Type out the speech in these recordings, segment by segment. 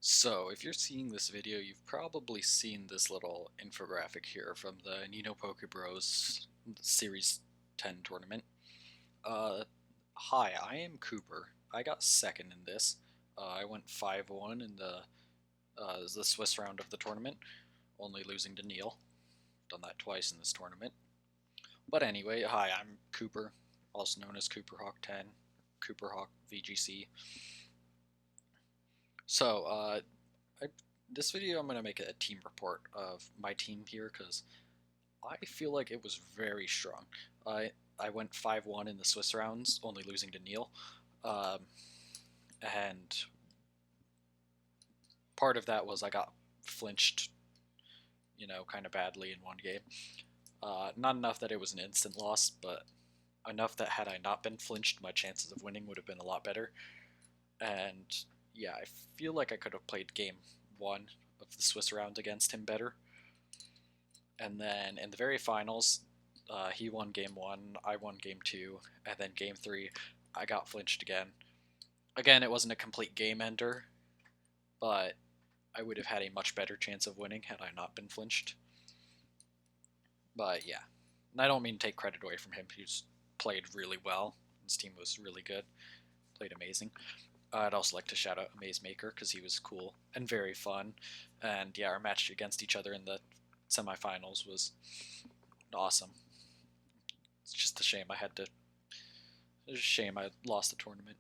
So, if you're seeing this video, you've probably seen this little infographic here from the Ninobros Series 10 tournament. Hi, I am Cooper. I got second in this. I went 5-1 in the Swiss round of the tournament, only losing to Neil. Done that twice in this tournament. But anyway, hi, I'm Cooper, also known as CooperHawk10, CooperHawk VGC. So, I, this video I'm going to make a team report of my team here because I feel like it was very strong. I went 5-1 in the Swiss rounds, only losing to Neil. And part of that was I got flinched, kind of badly in one game. Not enough that it was an instant loss, but enough that had I not been flinched, my chances of winning would have been a lot better. And yeah, I feel like I could have played game 1 of the Swiss round against him better. And then in the very finals, he won game 1, I won game 2, and then game 3, I got flinched again. Again, it wasn't a complete game ender, but I would have had a much better chance of winning had I not been flinched. But yeah, and I don't mean to take credit away from him. He's played really well. His team was really good, played amazing. I'd also like to shout out Amaze Maker because he was cool and very fun. And yeah, our match against each other in the semifinals was awesome. It's just a shame I had to. It's a shame I lost the tournament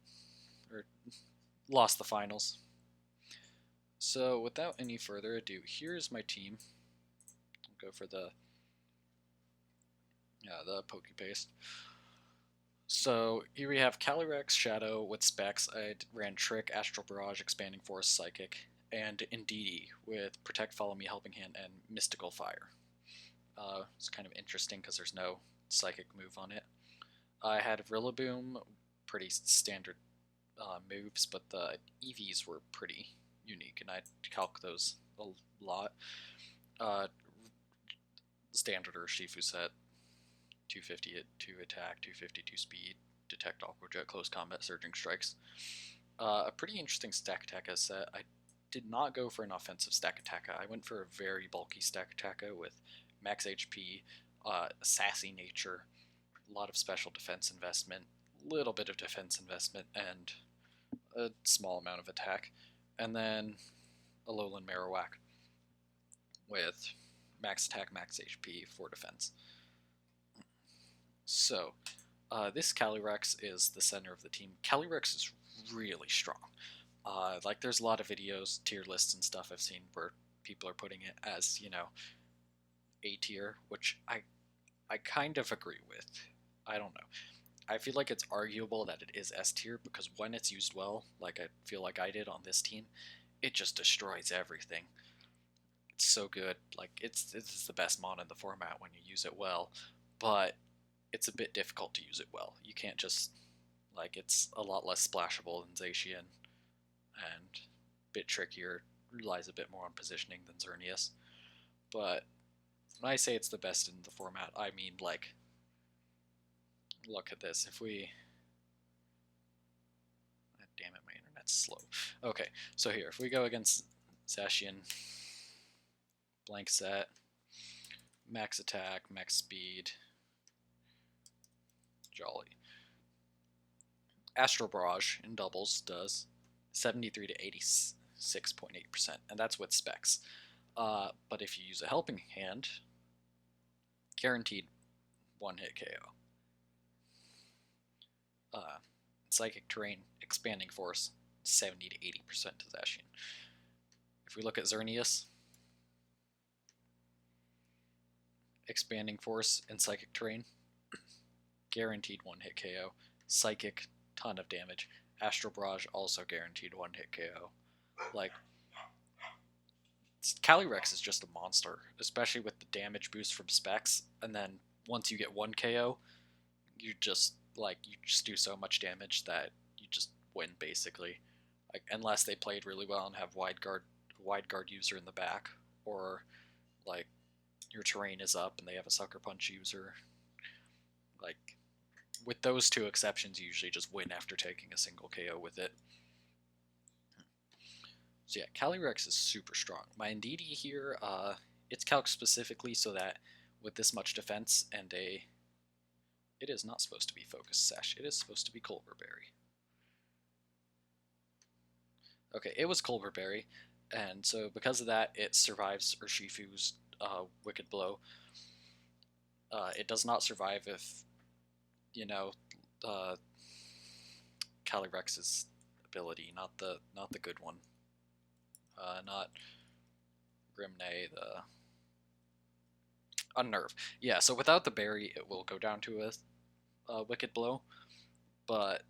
or lost the finals. So without any further ado, here's my team. I'll go for the Poke Paste. So here we have Calyrex, Shadow with specs. I ran Trick, Astral Barrage, Expanding Force, Psychic, and Indeedee with Protect, Follow Me, Helping Hand, and Mystical Fire. It's kind of interesting because there's no Psychic move on it. I had Rillaboom, pretty standard moves, but the EVs were pretty unique, and I calc those a lot. Standard Urshifu set, 250 hit, 2 attack, 252 speed, detect Aqua Jet, close combat, surging strikes. A pretty interesting stack attack set. I did not go for an offensive stack attack. I went for a very bulky stack attack with max HP, sassy nature, a lot of special defense investment, little bit of defense investment, and a small amount of attack. And then a Alolan Marowak with max attack, max HP, 4 defense. So, this Calyrex is the center of the team. Calyrex is really strong. There's a lot of videos, tier lists and stuff I've seen where people are putting it as, A tier, which I kind of agree with. I don't know. I feel like it's arguable that it is S tier because when it's used well, like I feel like I did on this team, it just destroys everything. It's so good. It's the best mon in the format when you use it well, but it's a bit difficult to use it well. You can't just it's a lot less splashable than Zacian and a bit trickier, relies a bit more on positioning than Xerneas. But when I say it's the best in the format, I mean look at this. If we damn it, my internet's slow. Okay, so here, if we go against Zacian, blank set, max attack, max speed, jolly. Astral Barrage in doubles does 73 to 86.8%, and that's with specs. But if you use a Helping Hand, guaranteed one-hit KO. Psychic Terrain, Expanding Force, 70 to 80% to Zacian. If we look at Xerneas, Expanding Force and Psychic Terrain, guaranteed one-hit KO. Psychic, ton of damage. Astral Barrage, also guaranteed one-hit KO. Calyrex is just a monster, especially with the damage boost from specs, and then once you get 1 KO, you just do so much damage that you just win basically. Unless they played really well and have wide guard user in the back, or your terrain is up and they have a Sucker Punch user. With those two exceptions, you usually just win after taking a single KO with it. So yeah, Calyrex is super strong. My Indeedee here, it's calc specifically so that with this much defense and a... It is not supposed to be Focus Sash, it is supposed to be Culverberry. Okay, it was Culverberry, and so because of that, it survives Urshifu's Wicked Blow. It does not survive if, you know, Calyrex's ability, not the good one. Not Grimnay, the Unnerve. Yeah, so without the berry, it will go down to a Wicked Blow, but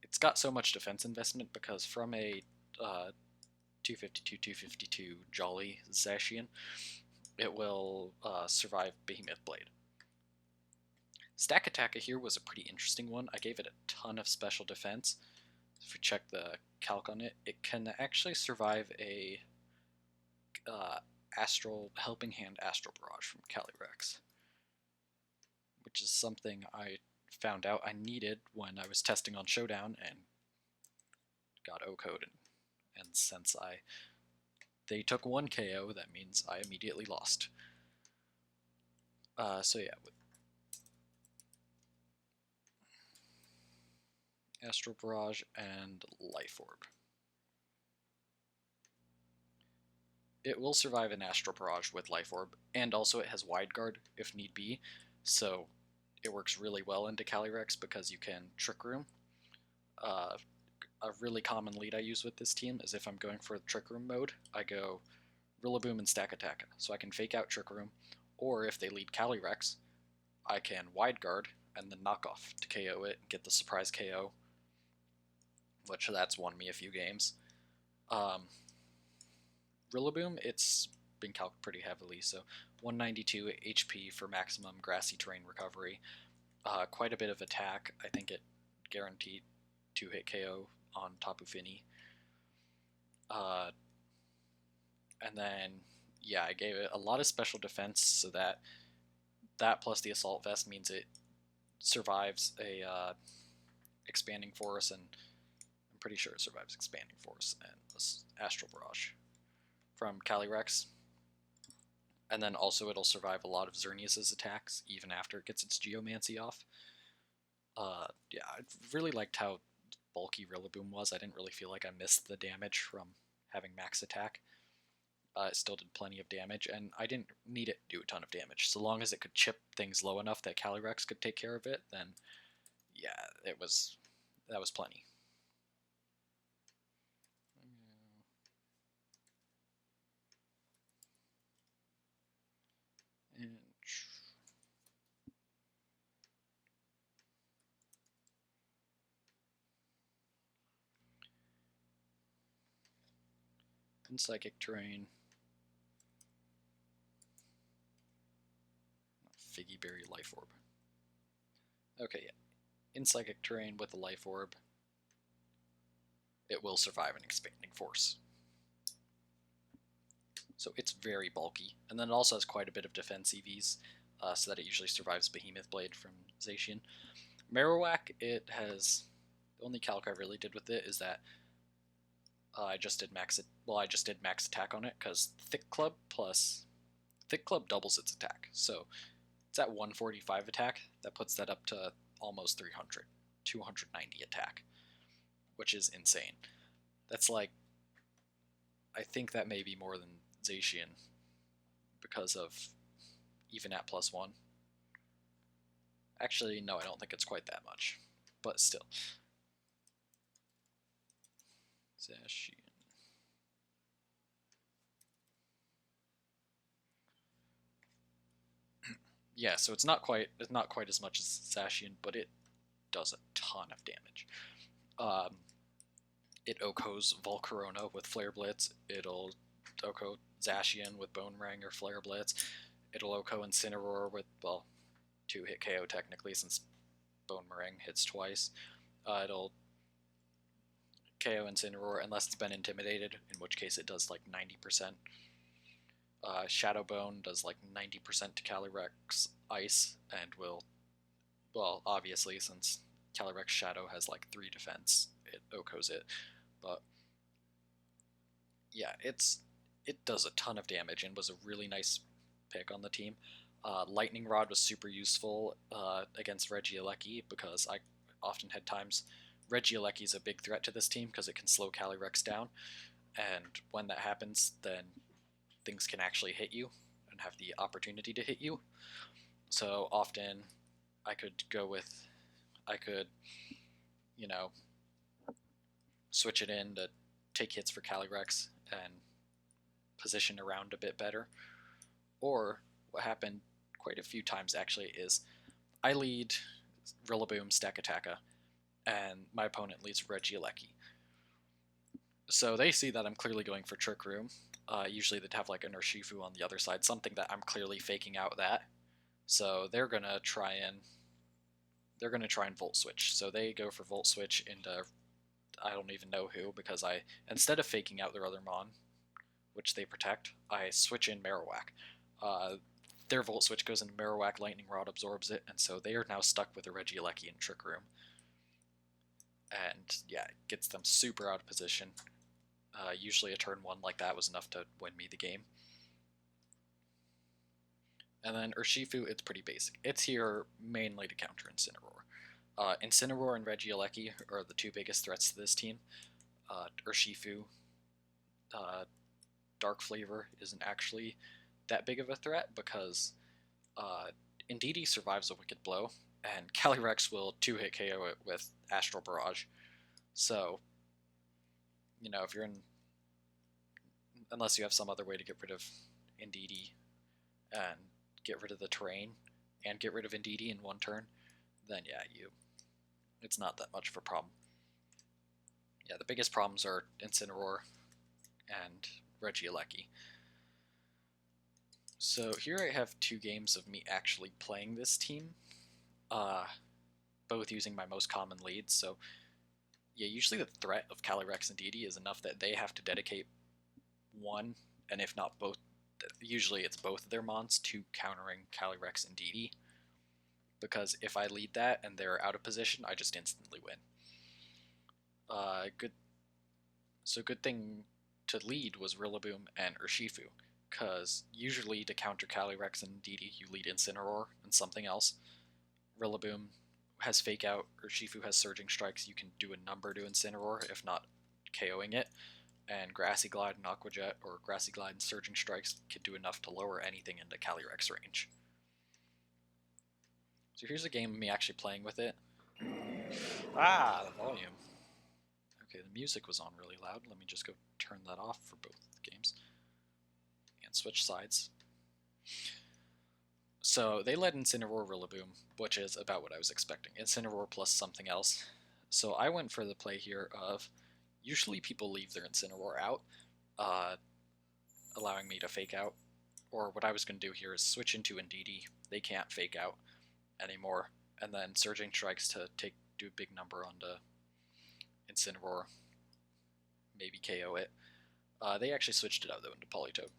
it's got so much defense investment because from a 252 Jolly Zacian, it will survive Behemoth Blade. Stack Attacker here was a pretty interesting one. I gave it a ton of special defense. If you check the calc on it, it can actually survive a Helping Hand Astral Barrage from Calyrex, which is something I found out I needed when I was testing on Showdown and got O-code, and since they took one KO, that means I immediately lost. So yeah, with Astral Barrage and Life Orb. It will survive an Astral Barrage with Life Orb, and also it has Wide Guard if need be, so it works really well into Calyrex because you can Trick Room. A really common lead I use with this team is if I'm going for Trick Room mode, I go Rillaboom and Stack Attack, so I can fake out Trick Room, or if they lead Calyrex, I can Wide Guard and then knock off to KO it and get the surprise KO, which that's won me a few games. Rillaboom, it's been calced pretty heavily, so 192 HP for maximum grassy terrain recovery, quite a bit of attack. I think it guaranteed 2-hit KO on Tapu Fini. And then, yeah, I gave it a lot of special defense, so that plus the Assault Vest means it survives a Expanding Force, and I'm pretty sure it survives Expanding Force and Astral Barrage from Calyrex. And then also it'll survive a lot of Xerneas' attacks, even after it gets its Geomancy off. Yeah, I really liked how bulky Rillaboom was. I didn't really feel like I missed the damage from having max attack. It still did plenty of damage, and I didn't need it to do a ton of damage. So long as it could chip things low enough that Calyrex could take care of it, then yeah, that was plenty. And in Psychic Terrain, Figgy Berry Life Orb. Okay, yeah. In Psychic Terrain with the Life Orb, it will survive an Expanding Force. So it's very bulky. And then it also has quite a bit of defense EVs, so that it usually survives Behemoth Blade from Zacian. Marowak, it has... The only calc I really did with it is that I just did max attack on it, because Thick Club doubles its attack. So it's at 145 attack. That puts that up to almost 300. 290 attack, which is insane. That's like... I think that may be more than Zacian because of even at +1. Actually, no, I don't think it's quite that much, but still. Zacian. Yeah, so it's not quite as much as Zacian, but it does a ton of damage. It OHKOs Volcarona with Flare Blitz. It'll OHKO Zacian with Bone Ring or Flare Blitz. It'll OHKO Incineroar with, well, 2-hit KO technically, since Bone Ring hits twice. It'll KO Incineroar unless it's been intimidated, in which case it does like 90%. Shadow Bone does like 90% to Calyrex Ice, and will, well, obviously, since Calyrex Shadow has like 3 defense, it OHKOs it. But yeah, it does a ton of damage and was a really nice pick on the team. Lightning Rod was super useful against Regieleki because I often had times Regieleki is a big threat to this team because it can slow Calyrex down, and when that happens, then things can actually hit you and have the opportunity to hit you. So often I could go with, I could, you know, switch it in to take hits for Calyrex and position around a bit better. Or what happened quite a few times actually is I lead Rillaboom, Stakataka, and my opponent leads Regieleki. So they see that I'm clearly going for Trick Room. Usually they'd have like an Urshifu on the other side, something that I'm clearly faking out that. So they're gonna try and Volt Switch. So they go for Volt Switch into I don't even know who, because I, instead of faking out their other Mon, which they protect, I switch in Marowak. Their Volt Switch goes into Marowak, Lightning Rod absorbs it, and so they are now stuck with a Regieleki in Trick Room. And yeah, it gets them super out of position. Usually a turn 1 like that was enough to win me the game. And then Urshifu, it's pretty basic. It's here mainly to counter Incineroar. Incineroar and Regieleki are the two biggest threats to this team. Urshifu, Dark Flavor isn't actually that big of a threat because Indeedee survives a Wicked Blow, and Calyrex will 2-hit KO it with Astral Barrage. So, if you're in, unless you have some other way to get rid of Indeedee and get rid of the terrain and get rid of Indeedee in one turn, then yeah, it's not that much of a problem. Yeah, the biggest problems are Incineroar and Regieleki. So here I have 2 games of me actually playing this team, both using my most common leads. So yeah, usually the threat of Calyrex+indeedee is enough that they have to dedicate one, and if not both, usually it's both of their mons to countering Calyrex+indeedee. Because if I lead that and they're out of position, I just instantly win. Good thing to lead was Rillaboom and Urshifu, because usually to counter Calyrex+indeedee, you lead Incineroar and something else. Rillaboom has Fake Out, Urshifu has Surging Strikes, you can do a number to Incineroar, if not KOing it, and Grassy Glide and Aqua Jet, or Grassy Glide and Surging Strikes can do enough to lower anything into Calyrex range. So here's a game of me actually playing with it. The volume. Okay, the music was on really loud. Let me just go turn that off for both games. And switch sides. So they led Incineroar Rillaboom, which is about what I was expecting. Incineroar plus something else. So I went for the play here of, usually people leave their Incineroar out, allowing me to fake out. Or what I was going to do here is switch into Indeedee. They can't fake out anymore. And then Surging Strikes to do a big number onto Incineroar. Maybe KO it. They actually switched it out though into Politoed.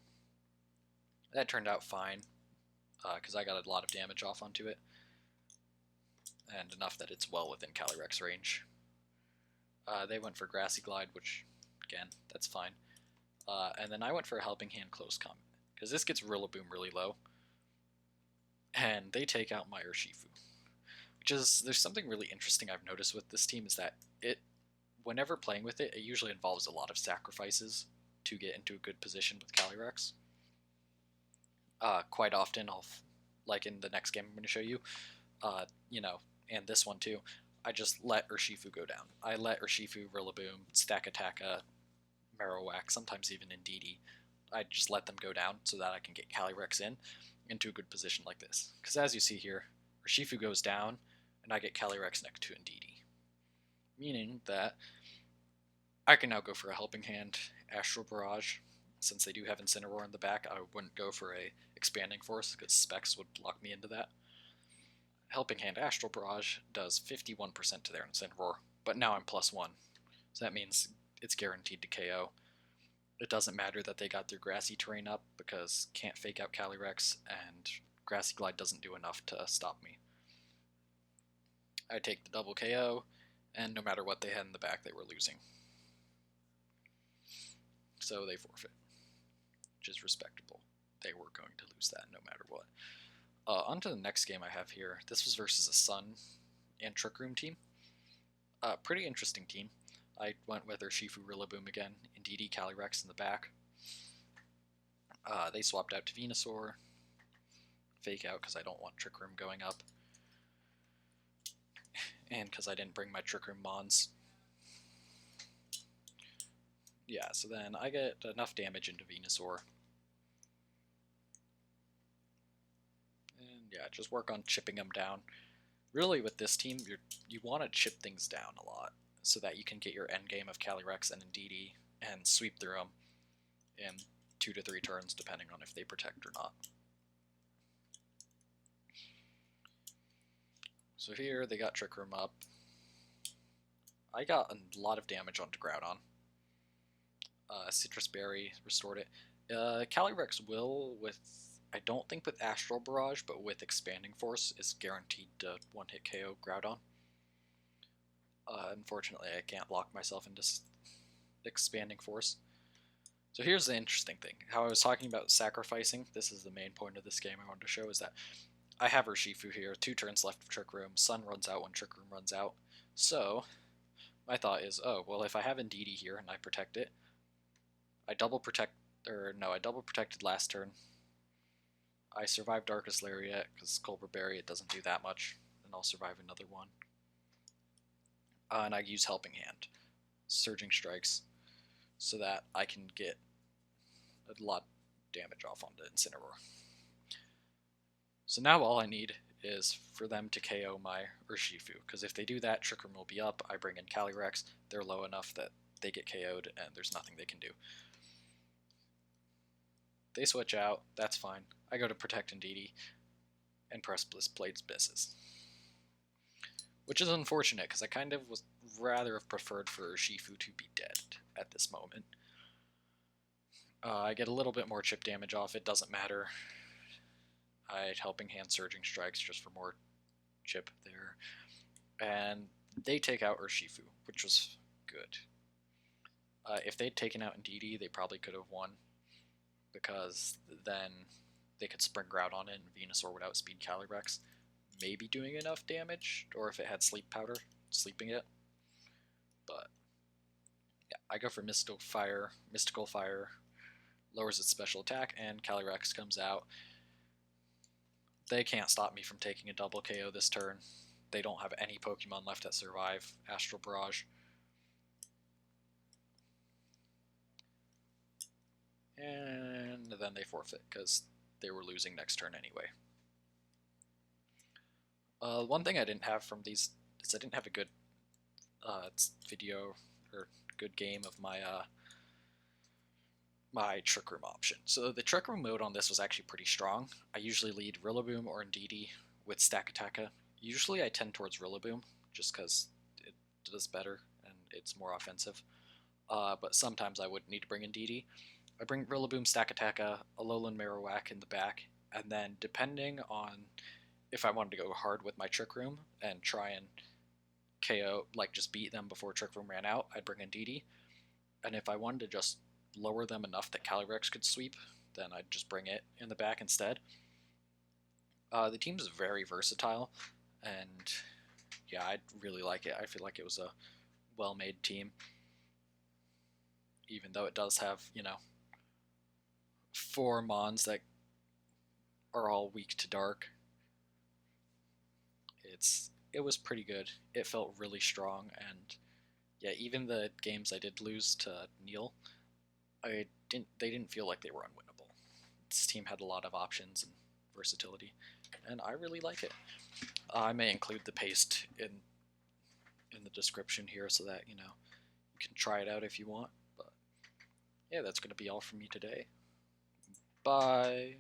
That turned out fine, because I got a lot of damage off onto it, and enough that it's well within Calyrex range. They went for Grassy Glide, which, again, that's fine. And then I went for a Helping Hand Close Combat, because this gets Rillaboom really low, and they take out my Urshifu. There's something really interesting I've noticed with this team, is that whenever playing with it, it usually involves a lot of sacrifices to get into a good position with Calyrex. Quite often, like in the next game I'm going to show you, and this one too, I just let Urshifu go down. I let Urshifu, Rillaboom, Stakataka, Marowak, sometimes even Indeedee, I just let them go down so that I can get Calyrex into a good position like this. Because as you see here, Urshifu goes down, and I get Calyrex next to Indeedee. Meaning that I can now go for a Helping Hand, Astral Barrage. Since they do have Incineroar in the back, I wouldn't go for a Expanding Force, because Specs would lock me into that. Helping Hand Astral Barrage does 51% to their Incineroar, but now I'm +1. So that means it's guaranteed to KO. It doesn't matter that they got their grassy terrain up, because can't fake out Calyrex, and Grassy Glide doesn't do enough to stop me. I take the double KO, and no matter what they had in the back, they were losing. So they forfeit, which is respectable. They were going to lose that no matter what. On to the next game I have here. This was versus a Sun and Trick Room team. Pretty interesting team. I went with Urshifu Rillaboom again, Indeedee Calyrex in the back. They swapped out to Venusaur. Fake out because I don't want Trick Room going up. And because I didn't bring my Trick Room Mons. Yeah, so then I get enough damage into Venusaur. And yeah, just work on chipping them down. Really, with this team, you want to chip things down a lot so that you can get your endgame of Calyrex and Indeedee and sweep through them in 2 to 3 turns, depending on if they protect or not. So here they got Trick Room up. I got a lot of damage onto Groudon. Citrus Berry restored it. Calyrex will, with, I don't think with Astral Barrage, but with Expanding Force, is guaranteed to one-hit KO Groudon. Unfortunately, I can't lock myself into Expanding Force. So here's the interesting thing. How I was talking about sacrificing, this is the main point of this game I wanted to show, is that I have Urshifu here, 2 turns left of Trick Room, Sun runs out when Trick Room runs out. So, my thought is, oh, well, if I have Indeedee here and I protect it, I double protected last turn. I survived Darkest Lariat because Colbur Berry, it doesn't do that much, and I'll survive another one. And I use Helping Hand, Surging Strikes, so that I can get a lot of damage off onto Incineroar. So now all I need is for them to KO my Urshifu, because if they do that, Trick Room will be up, I bring in Calyrex, they're low enough that they get KO'd, and there's nothing they can do. They switch out, that's fine. I go to Protect Indeedee, and press Blades misses. Which is unfortunate, because I kind of was rather have preferred for Urshifu to be dead at this moment. I get a little bit more chip damage off, it doesn't matter. I had Helping Hand Surging Strikes just for more chip there. And they take out Urshifu, which was good. If they'd taken out Indeedee, they probably could have won, because then they could Spring Groudon in, and Venusaur would outspeed Calyrex, maybe doing enough damage, or if it had Sleep Powder, sleeping it. But yeah, I go for Mystical Fire, lowers its special attack, and Calyrex comes out. They can't stop me from taking a double KO this turn. They don't have any Pokemon left that survive Astral Barrage. And then they forfeit, because they were losing next turn anyway. One thing I didn't have from these is I didn't have a good video or good game of my my Trick Room option. So the Trick Room mode on this was actually pretty strong. I usually lead Rillaboom or Indeedee with Stakataka. Usually I tend towards Rillaboom, just because it does better and it's more offensive. But sometimes I would need to bring Indeedee. I bring Rillaboom, Stakataka, Alolan Marowak in the back, and then depending on if I wanted to go hard with my Trick Room and try and KO, like just beat them before Trick Room ran out, I'd bring Indeedee. And if I wanted to just lower them enough that Calyrex could sweep, then I'd just bring it in the back instead. The team's very versatile, and yeah, I really like it. I feel like it was a well-made team, even though it does have, 4 Mons that are all weak to Dark. It was pretty good. It felt really strong, and yeah, even the games I did lose to Neil, they didn't feel like they were unwinnable. This team had a lot of options and versatility, and I really like it. I may include the paste in the description here so that you can try it out if you want. But yeah, that's going to be all from me today. Bye.